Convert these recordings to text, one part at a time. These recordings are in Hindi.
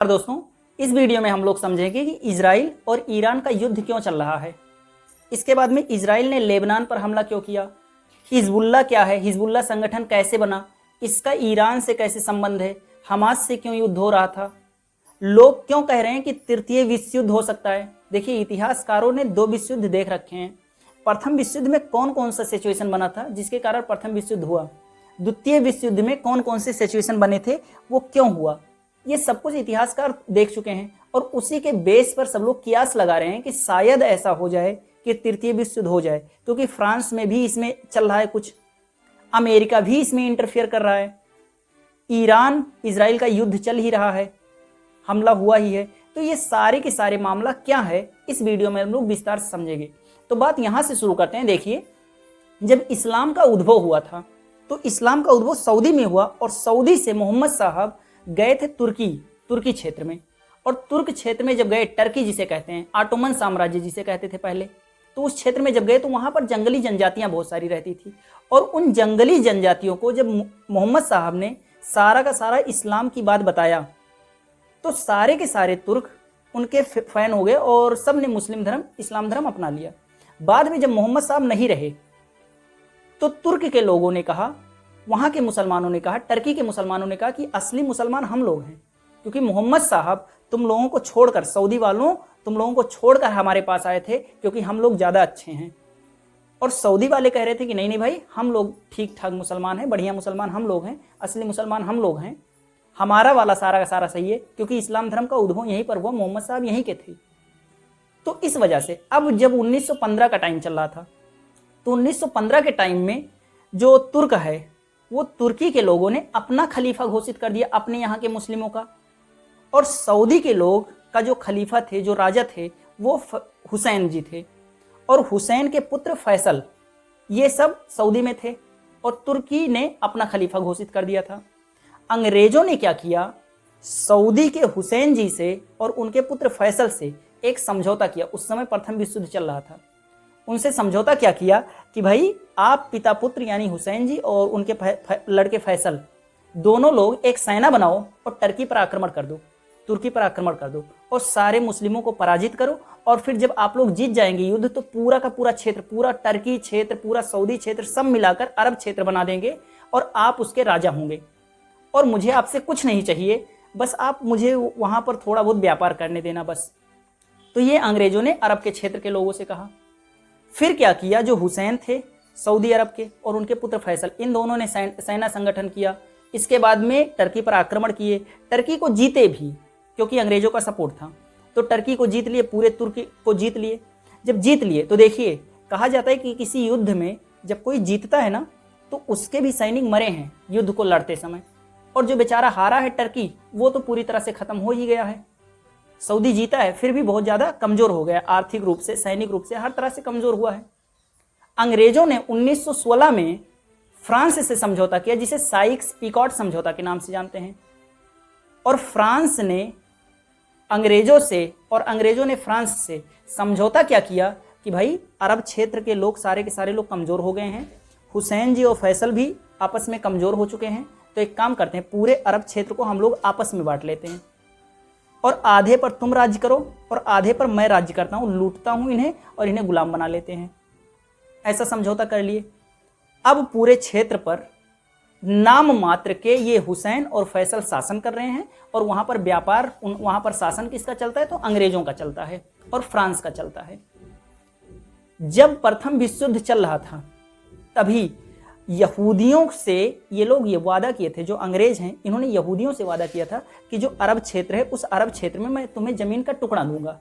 दोस्तों, इस वीडियो में हम लोग समझेंगे कि इजराइल और ईरान का युद्ध क्यों चल रहा है। इसके बाद में इजराइल ने लेबनान पर हमला क्यों किया, हिजबुल्लाह क्या है, हिजबुल्लाह संगठन कैसे बना, इसका ईरान से कैसे संबंध है, हमास से क्यों युद्ध हो रहा था, लोग क्यों कह रहे हैं कि तृतीय विश्व युद्ध हो सकता है। देखिए, इतिहासकारों ने 2 विश्व युद्ध देख रखे हैं। प्रथम विश्व युद्ध में कौन कौन सा सिचुएशन बना था जिसके कारण प्रथम विश्व युद्ध हुआ, द्वितीय विश्व युद्ध में कौन कौन से सिचुएशन बने थे, वो क्यों हुआ, ये सब कुछ इतिहासकार देख चुके हैं। और उसी के बेस पर सब लोग कियास लगा रहे हैं कि शायद ऐसा हो जाए कि तृतीय विश्व युद्ध हो जाए, क्योंकि फ्रांस में भी इसमें चल रहा है कुछ, अमेरिका भी इसमें इंटरफेयर कर रहा है, ईरान इजराइल का युद्ध चल ही रहा है, हमला हुआ ही है। तो ये सारे के सारे मामला क्या है, इस वीडियो में हम लोग विस्तार से समझेंगे। तो बात यहां से शुरू करते हैं। देखिए, जब इस्लाम का उद्भव हुआ था तो इस्लाम का उद्भव सऊदी में हुआ, और सऊदी से मोहम्मद साहब गए थे तुर्की क्षेत्र में, और तुर्क क्षेत्र में जब गए, टर्की जिसे कहते हैं, ऑटोमन साम्राज्य जिसे कहते थे पहले, तो उस क्षेत्र में जब गए तो वहां पर जंगली जनजातियां बहुत सारी रहती थी। और उन जंगली जनजातियों को जब मोहम्मद साहब ने सारा का सारा इस्लाम की बात बताया तो सारे के सारे तुर्क उनके फैन हो गए और सब ने मुस्लिम धर्म, इस्लाम धर्म अपना लिया। बाद में जब मोहम्मद साहब नहीं रहे तो तुर्क के लोगों ने कहा, वहां के मुसलमानों ने कहा, टर्की के मुसलमानों ने कहा कि असली मुसलमान हम लोग हैं, क्योंकि मोहम्मद साहब तुम लोगों को छोड़कर, सऊदी वालों तुम लोगों को छोड़कर हमारे पास आए थे क्योंकि हम लोग ज़्यादा अच्छे हैं। और सऊदी वाले कह रहे थे कि नहीं नहीं भाई, हम लोग ठीक ठाक मुसलमान हैं, बढ़िया मुसलमान हम लोग हैं, असली मुसलमान हम लोग हैं, हमारा वाला सारा का सारा सही है, क्योंकि इस्लाम धर्म का उद्भव यहीं पर हुआ, मोहम्मद साहब यहीं के थे। तो इस वजह से अब जब 1915 का टाइम चल रहा था तो 1915 के टाइम में जो तुर्क है, वो तुर्की के लोगों ने अपना खलीफा घोषित कर दिया अपने यहाँ के मुस्लिमों का, और सऊदी के लोग का जो खलीफा थे, जो राजा थे, वो हुसैन जी थे, और हुसैन के पुत्र फैसल, ये सब सऊदी में थे, और तुर्की ने अपना खलीफा घोषित कर दिया था। अंग्रेजों ने क्या किया, सऊदी के हुसैन जी से और उनके पुत्र फैसल से एक समझौता किया। उस समय प्रथम विश्व युद्ध चल रहा था। उनसे समझौता क्या किया कि भाई, आप पिता पुत्र यानी हुसैन जी और उनके लड़के फैसल, दोनों लोग एक सेना बनाओ और टर्की पर आक्रमण कर दो, तुर्की पर आक्रमण कर दो, और सारे मुस्लिमों को पराजित करो। और फिर जब आप लोग जीत जाएंगे युद्ध तो पूरा का पूरा क्षेत्र, पूरा टर्की क्षेत्र, पूरा सऊदी क्षेत्र सब मिलाकर अरब क्षेत्र बना देंगे, और आप उसके राजा होंगे, और मुझे आपसे कुछ नहीं चाहिए, बस आप मुझे वहां पर थोड़ा बहुत व्यापार करने देना बस। तो ये अंग्रेजों ने अरब के क्षेत्र के लोगों से कहा। फिर क्या किया, जो हुसैन थे सऊदी अरब के और उनके पुत्र फैसल, इन दोनों ने सेना संगठन किया। इसके बाद में टर्की पर आक्रमण किए, टर्की को जीते भी क्योंकि अंग्रेजों का सपोर्ट था, तो टर्की को जीत लिए, पूरे तुर्की को जीत लिए। जब जीत लिए तो देखिए, कहा जाता है कि किसी युद्ध में जब कोई जीतता है ना, तो उसके भी सैनिक मरे हैं युद्ध को लड़ते समय, और जो बेचारा हारा है टर्की, वो तो पूरी तरह से खत्म हो ही गया है। सऊदी जीता है फिर भी बहुत ज़्यादा कमज़ोर हो गया, आर्थिक रूप से, सैनिक रूप से, हर तरह से कमज़ोर हुआ है। अंग्रेजों ने 1916 में फ्रांस से समझौता किया, जिसे साइक्स पिकॉट समझौता के नाम से जानते हैं। और फ्रांस ने अंग्रेजों से और अंग्रेजों ने फ्रांस से समझौता क्या किया कि भाई, अरब क्षेत्र के लोग सारे के सारे लोग कमज़ोर हो गए हैं, हुसैन जी और फैसल भी आपस में कमज़ोर हो चुके हैं, तो एक काम करते हैं, पूरे अरब क्षेत्र को हम लोग आपस में बांट लेते हैं, और आधे पर तुम राज्य करो और आधे पर मैं राज्य करता हूँ, लूटता हूँ इन्हें और इन्हें गुलाम बना लेते हैं। ऐसा समझौता कर लिए। अब पूरे क्षेत्र पर नाम मात्र के ये हुसैन और फैसल शासन कर रहे हैं, और वहाँ पर व्यापार, वहाँ पर शासन किसका चलता है, तो अंग्रेजों का चलता है और फ्रांस का चलता है। जब प्रथम विश्व युद्ध चल रहा था तभी यहूदियों से ये लोग ये वादा किए थे, जो अंग्रेज हैं इन्होंने यहूदियों से वादा किया था कि जो अरब क्षेत्र है, उस अरब क्षेत्र में मैं तुम्हें ज़मीन का टुकड़ा दूंगा।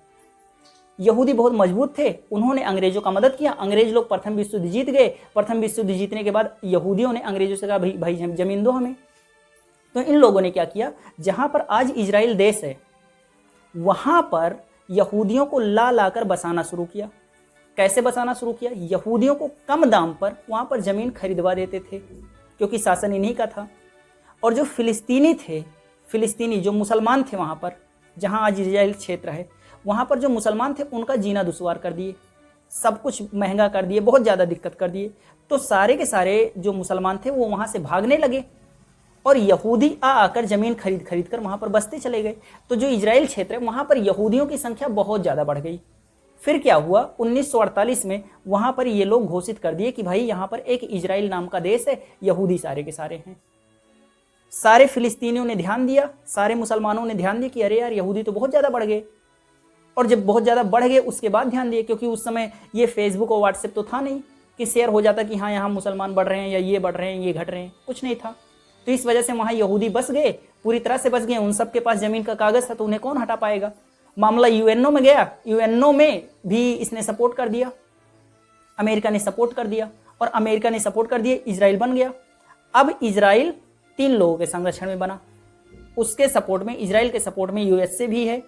यहूदी बहुत मजबूत थे, उन्होंने अंग्रेजों का मदद किया। अंग्रेज लोग प्रथम विश्व युद्ध जीत गए। प्रथम विश्व युद्ध जीतने के बाद यहूदियों ने अंग्रेजों से कहा, भाई भाई ज़मीन दो हमें। तो इन लोगों ने क्या किया, जहाँ पर आज इजराइल देश है, वहाँ पर यहूदियों को ला लाकर बसाना शुरू किया। कैसे बसाना शुरू किया, यहूदियों को कम दाम पर वहाँ पर ज़मीन खरीदवा देते थे, क्योंकि शासन इन्हीं का था। और जो फिलिस्तीनी थे, फिलिस्तीनी जो मुसलमान थे वहाँ पर, जहाँ आज इजराइल क्षेत्र है, वहाँ पर जो मुसलमान थे उनका जीना दुश्वार कर दिए, सब कुछ महंगा कर दिए, बहुत ज़्यादा दिक्कत कर दिए। तो सारे के सारे जो मुसलमान थे वो वहाँ से भागने लगे, और यहूदी आकर ज़मीन खरीद खरीद कर वहाँ पर बसते चले गए। तो जो इजराइल क्षेत्र है वहाँ पर यहूदियों की संख्या बहुत ज़्यादा बढ़ गई। फिर क्या हुआ, 1948 में वहाँ पर ये लोग घोषित कर दिए कि भाई यहाँ पर एक इजराइल नाम का देश है, यहूदी सारे के सारे हैं। सारे फिलिस्तीनियों ने ध्यान दिया, सारे मुसलमानों ने ध्यान दिया कि अरे यार यहूदी तो बहुत ज़्यादा बढ़ गए। और जब बहुत ज़्यादा बढ़ गए उसके बाद ध्यान दिए, क्योंकि उस समय ये फेसबुक और व्हाट्सएप तो था नहीं कि शेयर हो जाता कि हाँ यहाँ मुसलमान बढ़ रहे हैं या ये बढ़ रहे हैं ये घट रहे हैं, कुछ नहीं था। तो इस वजह से वहाँ यहूदी बस गए, पूरी तरह से बस गए। उन सब के पास ज़मीन का कागज़ था तो उन्हें कौन हटा पाएगा। मामला यूएनओ में गया, यूएनओ में भी इसने सपोर्ट कर दिया, अमेरिका ने सपोर्ट कर दिया, और अमेरिका ने सपोर्ट कर दिया, इजराइल बन गया। अब इजराइल 3 लोगों के संरक्षण में बना। उसके सपोर्ट में, इजराइल के सपोर्ट में यूएसए भी है,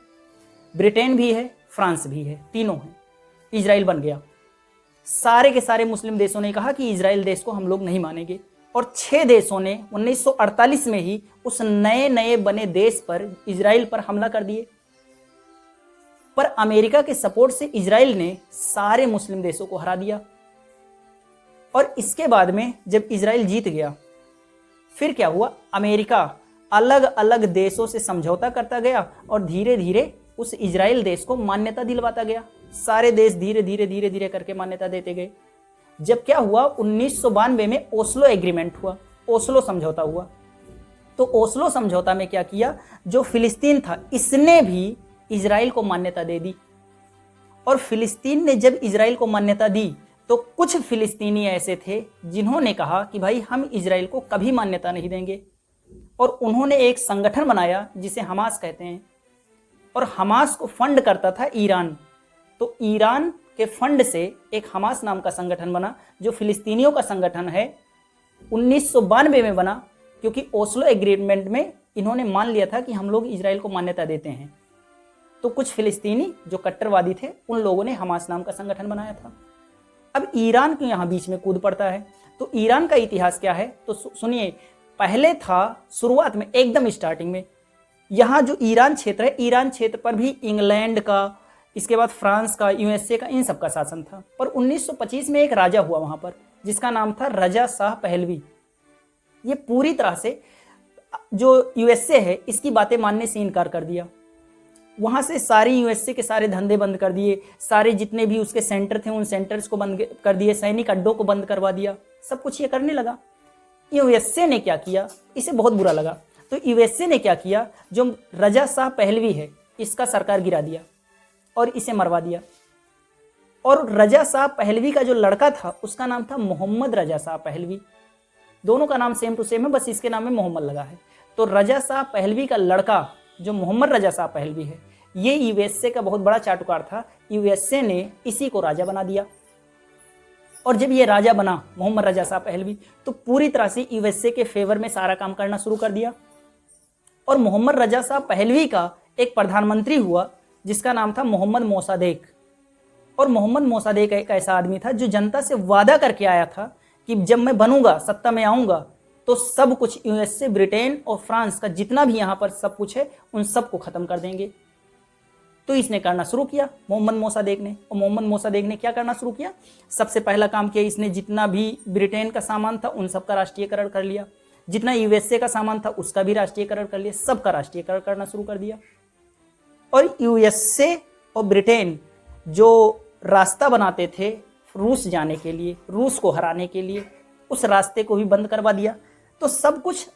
ब्रिटेन भी है, फ्रांस भी है, तीनों हैं। इजराइल बन गया। सारे के सारे मुस्लिम देशों ने कहा कि इजराइल देश को हम लोग नहीं मानेंगे, और 6 देशों ने 1948 में ही उस नए नए बने देश पर, इजराइल पर हमला कर दिए। पर अमेरिका के सपोर्ट से इजराइल ने सारे मुस्लिम देशों को हरा दिया। और इसके बाद में जब इजराइल जीत गया, फिर क्या हुआ, अमेरिका अलग अलग देशों से समझौता करता गया और धीरे धीरे उस इजराइल देश को मान्यता दिलवाता गया। सारे देश धीरे धीरे धीरे धीरे करके मान्यता देते गए। जब क्या हुआ, 1992 में ओस्लो एग्रीमेंट हुआ, ओस्लो समझौता हुआ। तो ओस्लो समझौता में क्या किया, जो फिलिस्तीन था इसने भी इजराइल को मान्यता दे दी। और फिलिस्तीन ने जब इजराइल को मान्यता दी तो कुछ फिलिस्तीनी ऐसे थे जिन्होंने कहा कि भाई हम इजराइल को कभी मान्यता नहीं देंगे, और उन्होंने एक संगठन बनाया जिसे हमास कहते हैं। और हमास को फंड करता था ईरान। तो ईरान के फंड से एक हमास नाम का संगठन बना, जो फिलिस्तीनियों का संगठन है। 1992 में बना, क्योंकि ओस्लो एग्रीमेंट में इन्होंने मान लिया था कि हम लोग इजराइल को मान्यता देते हैं। तो कुछ फिलिस्तीनी जो कट्टरवादी थे उन लोगों ने हमास नाम का संगठन बनाया था। अब ईरान क्यों यहाँ बीच में कूद पड़ता है, तो ईरान का इतिहास क्या है, तो सुनिए। पहले था शुरुआत में, एकदम स्टार्टिंग में, यहाँ जो ईरान क्षेत्र है, ईरान क्षेत्र पर भी इंग्लैंड का, इसके बाद फ्रांस का, यूएसए का, इन सब का शासन था। पर 1925 में एक राजा हुआ वहाँ पर जिसका नाम था रजा शाह पहलवी। ये पूरी तरह से जो यूएसए है इसकी बातें मानने से इनकार कर दिया। वहाँ से सारी यूएसए के सारे धंधे बंद कर दिए, सारे जितने भी उसके सेंटर थे उन सेंटर्स को बंद कर दिए, सैनिक अड्डों को बंद करवा दिया, सब कुछ ये करने लगा। यूएसए ने क्या किया, इसे बहुत बुरा लगा। तो यूएसए ने क्या किया, जो रजा शाह पहलवी है इसका सरकार गिरा दिया और इसे मरवा दिया। और रजा शाह पहलवी का जो लड़का था उसका नाम था मोहम्मद रजा शाह पहलवी। दोनों का नाम सेम टू सेम है, बस इसके नाम में मोहम्मद लगा है। तो रजा शाह पहलवी का लड़का जो मोहम्मद रजा शाह पहलवी है, ये यूएसए का बहुत बड़ा चाटुकार था। यूएसए ने इसी को राजा बना दिया। और जब ये राजा बना मोहम्मद रजा शाह पहलवी, तो पूरी तरह से यूएसए के फेवर में सारा काम करना शुरू कर दिया। और मोहम्मद रजा शाह पहलवी का एक प्रधानमंत्री हुआ जिसका नाम था मोहम्मद मोसादेक। और मोहम्मद मोसादेक एक ऐसा आदमी था जो जनता से वादा करके आया था कि जब मैं बनूंगा, सत्ता में आऊंगा, तो सब कुछ यूएसए, ब्रिटेन और फ्रांस का जितना भी यहाँ पर सब कुछ है उन सब को खत्म कर देंगे। तो इसने करना शुरू किया मोहम्मद मोसादेक ने। और मोहम्मद मोसादेक ने क्या करना शुरू किया, सबसे पहला काम किया, इसने जितना भी ब्रिटेन का सामान था उन सब का राष्ट्रीयकरण कर लिया, जितना यूएसए का सामान था उसका भी राष्ट्रीयकरण कर लिया, सबका राष्ट्रीयकरण करना शुरू कर दिया। और यूएसए और ब्रिटेन जो रास्ता बनाते थे रूस जाने के लिए, रूस को हराने के लिए, उस रास्ते को भी बंद करवा दिया। तो सब कुछ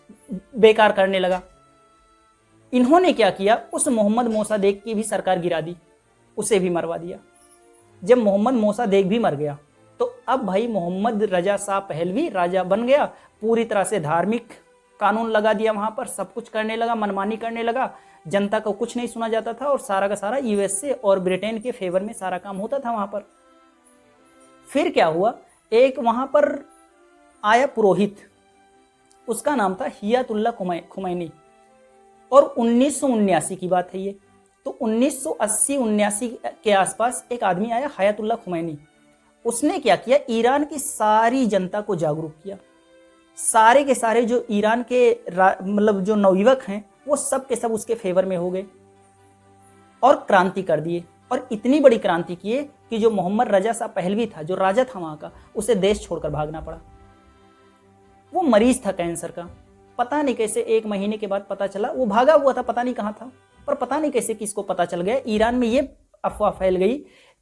बेकार करने लगा। इन्होंने क्या किया, उस मोहम्मद मोसादेक की भी सरकार गिरा दी, उसे भी मरवा दिया। जब मोहम्मद मोसादेक भी मर गया तो अब भाई मोहम्मद रजा शाह पहलवी राजा बन गया। पूरी तरह से धार्मिक कानून लगा दिया, वहाँ पर सब कुछ करने लगा, मनमानी करने लगा, जनता को कुछ नहीं सुना जाता था। और सारा का सारा यूएसए और ब्रिटेन के फेवर में सारा काम होता था वहाँ पर। फिर क्या हुआ, एक वहाँ पर आया पुरोहित, उसका नाम था हियातुल्लाह खुमैनी। और 1979 की बात है ये। तो 1980-79 के आसपास एक आदमी आया हयातुल्लाह खुमैनी। उसने क्या किया, ईरान की सारी जनता को जागरूक किया। सारे के सारे जो ईरान के मतलब जो नवयुवक हैं वो सब के सब उसके फेवर में हो गए और क्रांति कर दिए। और इतनी बड़ी क्रांति किए कि जो मोहम्मद रजा शाह पहलवी था, जो राजा था वहाँ का, उसे देश छोड़कर भागना पड़ा। वो मरीज था कैंसर का। पता नहीं कैसे 1 महीने के बाद पता चला, वो भागा हुआ था, पता नहीं कहाँ था, पर पता नहीं कैसे किसको पता चल गया, ईरान में ये अफवाह फैल गई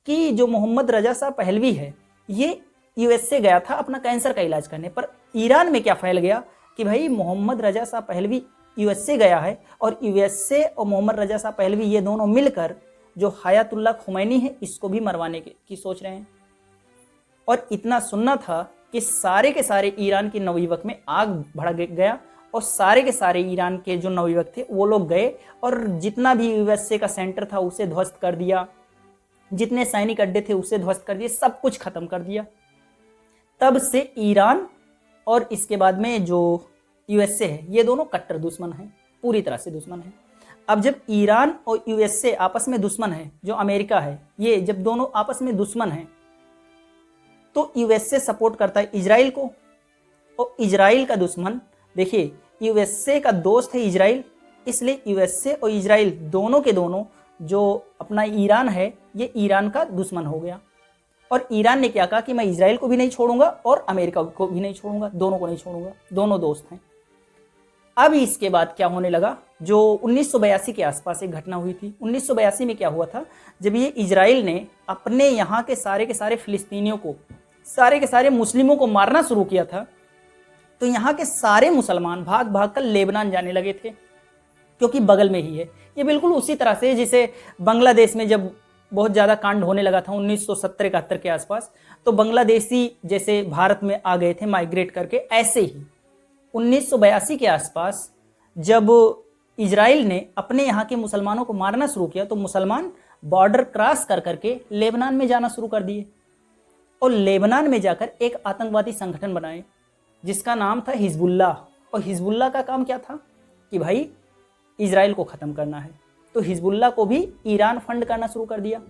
कि जो मोहम्मद रजा शाह पहलवी है ये यूएसए गया था अपना कैंसर का इलाज करने। पर ईरान में क्या फैल गया कि भाई मोहम्मद रजा शाह पहलवी यूएसए गया है और यूएसए और मोहम्मद रजा शाह पहलवी ये दोनों मिलकर जो हयातुल्ला खुमैनी है इसको भी मरवाने की सोच रहे हैं। और इतना सुनना था कि सारे के सारे ईरान के नवयुवक में आग भड़क गया और सारे के सारे ईरान के जो नवयुवक थे वो लोग गए और जितना भी यूएसए का सेंटर था उसे ध्वस्त कर दिया, जितने सैनिक अड्डे थे उसे ध्वस्त कर दिए, सब कुछ खत्म कर दिया। तब से ईरान और इसके बाद में जो यूएसए है ये दोनों कट्टर दुश्मन हैं, पूरी तरह से दुश्मन हैं। अब जब ईरान और यूएसए आपस में दुश्मन है, जो अमेरिका है, ये जब दोनों आपस में दुश्मन हैं तो यूएसए सपोर्ट करता है इजराइल को और इजराइल का दुश्मन, देखिए यूएसए का दोस्त है इजराइल, इसलिए यूएसए और इजराइल दोनों के दोनों जो अपना ईरान है ये ईरान का दुश्मन हो गया। और ईरान ने क्या कहा कि मैं इजराइल को भी नहीं छोड़ूंगा और अमेरिका को भी नहीं छोड़ूंगा, दोनों को नहीं छोड़ूंगा, दोनों दोस्त हैं। अब इसके बाद क्या होने लगा, जो 1982 के आसपास एक घटना हुई थी। 1982 में क्या हुआ था, जब ये इजराइल ने अपने यहाँ के सारे फिलिस्तीनियों को, सारे के सारे मुस्लिमों को मारना शुरू किया था, तो यहाँ के सारे मुसलमान भाग भाग कर लेबनान जाने लगे थे, क्योंकि बगल में ही है। ये बिल्कुल उसी तरह से जिसे बांग्लादेश में जब बहुत ज़्यादा कांड होने लगा था 1970-71 के आसपास, तो बांग्लादेशी जैसे भारत में आ गए थे माइग्रेट करके, ऐसे ही 1982 के आसपास जब इजराइल ने अपने यहाँ के मुसलमानों को मारना शुरू किया तो मुसलमान बॉर्डर क्रॉस कर करके लेबनान में जाना शुरू कर दिए और लेबनान में जाकर एक आतंकवादी संगठन बनाए जिसका नाम था हिजबुल्लाह। और हिजबुल्लाह का काम क्या था कि भाई इजराइल को ख़त्म करना है, तो हिजबुल्लाह को भी ईरान फंड करना शुरू कर दिया।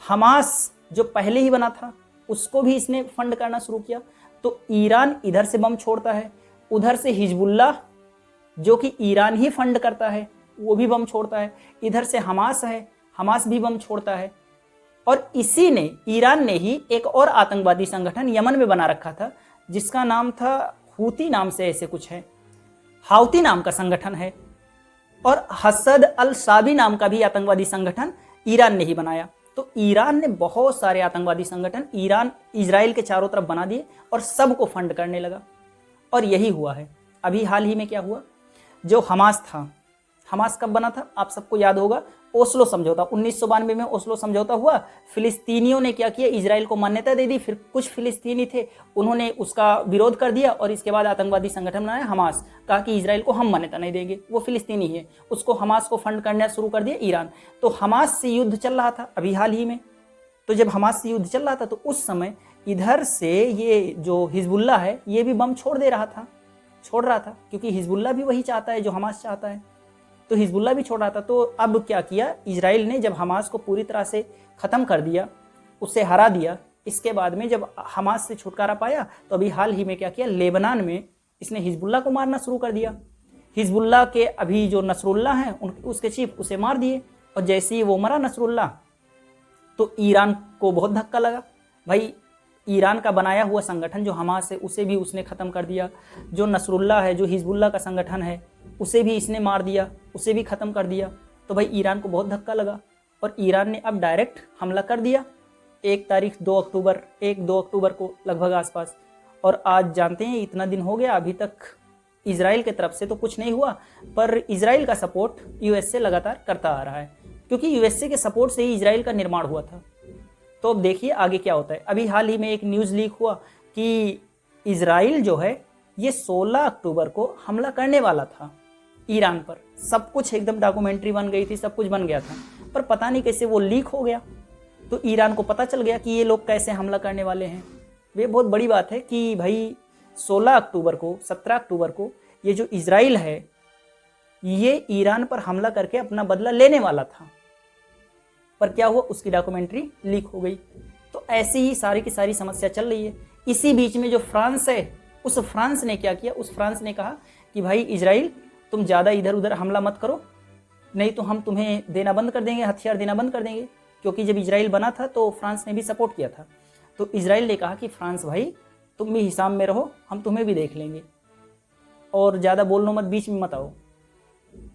हमास जो पहले ही बना था उसको भी इसने फंड करना शुरू किया। तो ईरान इधर से बम छोड़ता है, उधर से हिजबुल्लाह जो कि ईरान ही फंड करता है वो भी बम छोड़ता है, इधर से हमास है, हमास भी बम छोड़ता है। और इसी ने, ईरान ने ही एक और आतंकवादी संगठन यमन में बना रखा था जिसका नाम था हूती, नाम से ऐसे कुछ है, हाउती नाम का संगठन है। और हसद अल साबी नाम का भी आतंकवादी संगठन ईरान ने ही बनाया। तो ईरान ने बहुत सारे आतंकवादी संगठन इजराइल के चारों तरफ बना दिए और सबको फंड करने लगा। और यही हुआ है। अभी हाल ही में क्या हुआ, जो हमास था, हमास कब बना था आप सबको याद होगा, ओस्लो समझौता, 1992 में ओस्लो समझौता हुआ। फिलिस्तीनियों ने क्या किया, इजराइल को मान्यता दे दी, फिर कुछ फिलिस्तीनी थे उन्होंने उसका विरोध कर दिया और इसके बाद आतंकवादी संगठन बनाया हमास, कहा कि इजराइल को हम मान्यता नहीं देंगे, वो फिलिस्तीनी है, उसको हमास को फंड करना शुरू कर दिया ईरान। तो हमास से युद्ध चल रहा था अभी हाल ही में। तो जब हमास से युद्ध चल रहा था तो उस समय इधर से ये जो हिजबुल्लाह है ये भी बम छोड़ रहा था, क्योंकि हिजबुल्लाह भी वही चाहता है जो हमास चाहता है, तो हिजबुल्लाह भी छोड़ रहा था। तो अब क्या किया इजराइल ने, जब हमास को पूरी तरह से ख़त्म कर दिया, उसे हरा दिया, इसके बाद में जब हमास से छुटकारा पाया तो अभी हाल ही में क्या किया, लेबनान में इसने हिजबुल्लाह को मारना शुरू कर दिया। हिजबुल्लाह के अभी जो नसरुल्लाह हैं उसके चीफ उसे मार दिए। और जैसे ही वो मरा नसरुल्लाह तो ईरान को बहुत धक्का लगा, भाई ईरान का बनाया हुआ संगठन जो हमास है उसे भी उसने ख़त्म कर दिया, जो नसरुल्लाह है जो हिजबुल्लाह का संगठन है उसे भी इसने मार दिया, उसे भी ख़त्म कर दिया। तो भाई ईरान को बहुत धक्का लगा और ईरान ने अब डायरेक्ट हमला कर दिया 2 अक्टूबर को लगभग आसपास। और आज जानते हैं इतना दिन हो गया, अभी तक इजराइल के तरफ से तो कुछ नहीं हुआ, पर इजराइल का सपोर्ट यूएसए लगातार करता आ रहा है, क्योंकि यूएसए के सपोर्ट से ही इजराइल का निर्माण हुआ था। तो अब देखिए आगे क्या होता है। अभी हाल ही में एक न्यूज़ लीक हुआ कि इजराइल जो है ये 16 अक्टूबर को हमला करने वाला था ईरान पर। सब कुछ एकदम डॉक्यूमेंट्री बन गई थी, सब कुछ बन गया था, पर पता नहीं कैसे वो लीक हो गया। तो ईरान को पता चल गया कि ये लोग कैसे हमला करने वाले हैं। ये बहुत बड़ी बात है कि भाई 16 अक्टूबर को, 17 अक्टूबर को ये जो इजराइल है ये ईरान पर हमला करके अपना बदला लेने वाला था, पर क्या हुआ, उसकी डॉक्यूमेंट्री लीक हो गई। तो ऐसी ही सारी की सारी समस्या चल रही है। इसी बीच में जो फ्रांस है, उस फ्रांस ने क्या किया, उस फ्रांस ने कहा कि भाई इजराइल तुम ज़्यादा इधर उधर हमला मत करो, नहीं तो हम तुम्हें देना बंद कर देंगे, हथियार देना बंद कर देंगे। क्योंकि जब इजराइल बना था तो फ्रांस ने भी सपोर्ट किया था। तो इजराइल ने कहा कि फ्रांस भाई तुम भी हिसाब में रहो, हम तुम्हें भी देख लेंगे। और ज़्यादा बोल लो मत, बीच में मत आओ।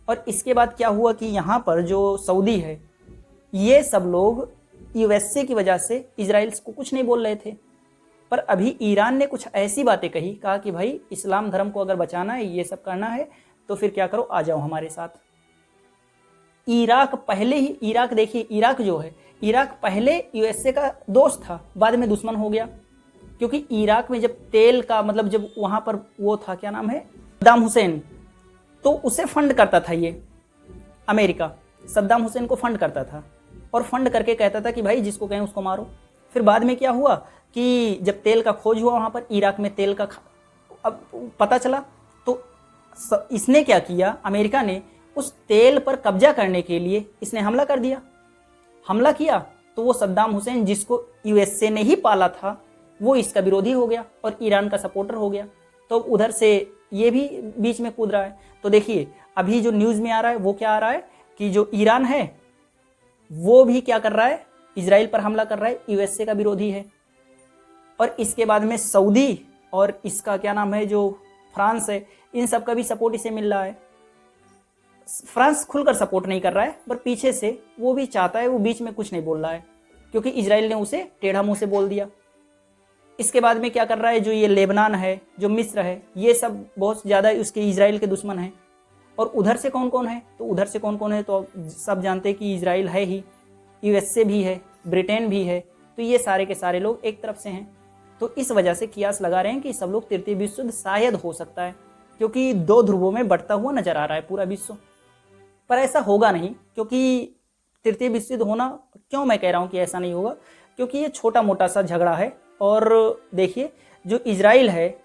और इसके बाद क्या हुआ कि यहाँ पर जो सऊदी है, ये सब लोग यूएसए की वजह से इजराइल को कुछ नहीं बोल रहे थे। पर अभी ईरान ने कुछ ऐसी बातें कही, कहा कि भाई इस्लाम धर्म को अगर बचाना है, ये सब करना है, तो फिर क्या करो, आ जाओ हमारे साथ। इराक पहले ही, इराक देखिए, इराक जो है, इराक पहले यूएसए का दोस्त था, बाद में दुश्मन हो गया। क्योंकि इराक में जब तेल का मतलब जब वहाँ पर वो था, क्या नाम है, सद्दाम हुसैन, तो उसे फंड करता था ये अमेरिका, सद्दाम हुसैन को फंड करता था और फंड करके कहता था कि भाई जिसको कहें उसको मारो। फिर बाद में क्या हुआ कि जब तेल का खोज हुआ वहाँ पर इराक में तेल का अब पता चला, तो इसने क्या किया, अमेरिका ने उस तेल पर कब्जा करने के लिए इसने हमला कर दिया। हमला किया तो वो सद्दाम हुसैन जिसको यूएसए ने ही पाला था, वो इसका विरोधी हो गया और ईरान का सपोर्टर हो गया। तो उधर से ये भी बीच में कूद रहा है। तो देखिए अभी जो न्यूज़ में आ रहा है वो क्या आ रहा है कि जो ईरान है वो भी क्या कर रहा है, इजराइल पर हमला कर रहा है, यूएसए का विरोधी है। और इसके बाद में सऊदी और इसका क्या नाम है जो फ्रांस है, इन सब का भी सपोर्ट इसे मिल रहा है। फ्रांस खुलकर सपोर्ट नहीं कर रहा है, पर पीछे से वो भी चाहता है, वो बीच में कुछ नहीं बोल रहा है क्योंकि इजराइल ने उसे टेढ़ा मुंह से बोल दिया। इसके बाद में क्या कर रहा है, जो ये लेबनान है, जो मिस्र है, ये सब बहुत ज़्यादा उसके इजराइल के दुश्मन हैं। और उधर से कौन कौन है, तो उधर से कौन कौन है तो सब जानते हैं कि इजराइल है ही, यूएसए भी है, ब्रिटेन भी है। तो ये सारे के सारे लोग एक तरफ से हैं। तो इस वजह से कियास लगा रहे हैं कि सब लोग तृतीय विश्व युद्ध शायद हो सकता है, क्योंकि दो ध्रुवों में बढ़ता हुआ नजर आ रहा है पूरा विश्व। पर ऐसा होगा नहीं, क्योंकि तृतीय विश्व युद्ध होना, क्यों मैं कह रहा हूँ कि ऐसा नहीं होगा, क्योंकि ये छोटा मोटा सा झगड़ा है। और देखिए जो इजराइल है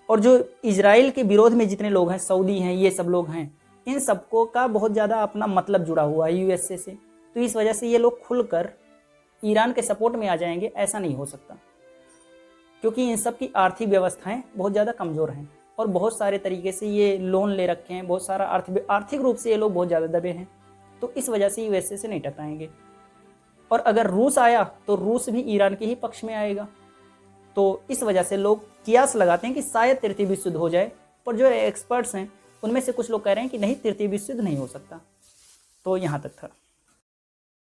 और जो इजराइल के विरोध में जितने लोग हैं, सऊदी हैं, ये सब लोग हैं, इन सबको का बहुत ज़्यादा अपना मतलब जुड़ा हुआ है यूएसए से। तो इस वजह से ये लोग खुलकर ईरान के सपोर्ट में आ जाएंगे, ऐसा नहीं हो सकता, क्योंकि इन सब की आर्थिक व्यवस्थाएं बहुत ज़्यादा कमज़ोर हैं और बहुत सारे तरीके से ये लोन ले रखे हैं, बहुत सारा आर्थिक रूप से ये लोग बहुत ज़्यादा दबे हैं। तो इस वजह से यूएसए से नहीं टकराएंगे। और अगर रूस आया तो रूस भी ईरान के ही पक्ष में आएगा। तो इस वजह से लोग कियास लगाते हैं कि शायद तृतीय विश्व युद्ध हो जाए, पर जो एक्सपर्ट्स हैं उनमें से कुछ लोग कह रहे हैं कि नहीं, तृतीय विश्व युद्ध नहीं हो सकता। तो यहाँ तक था।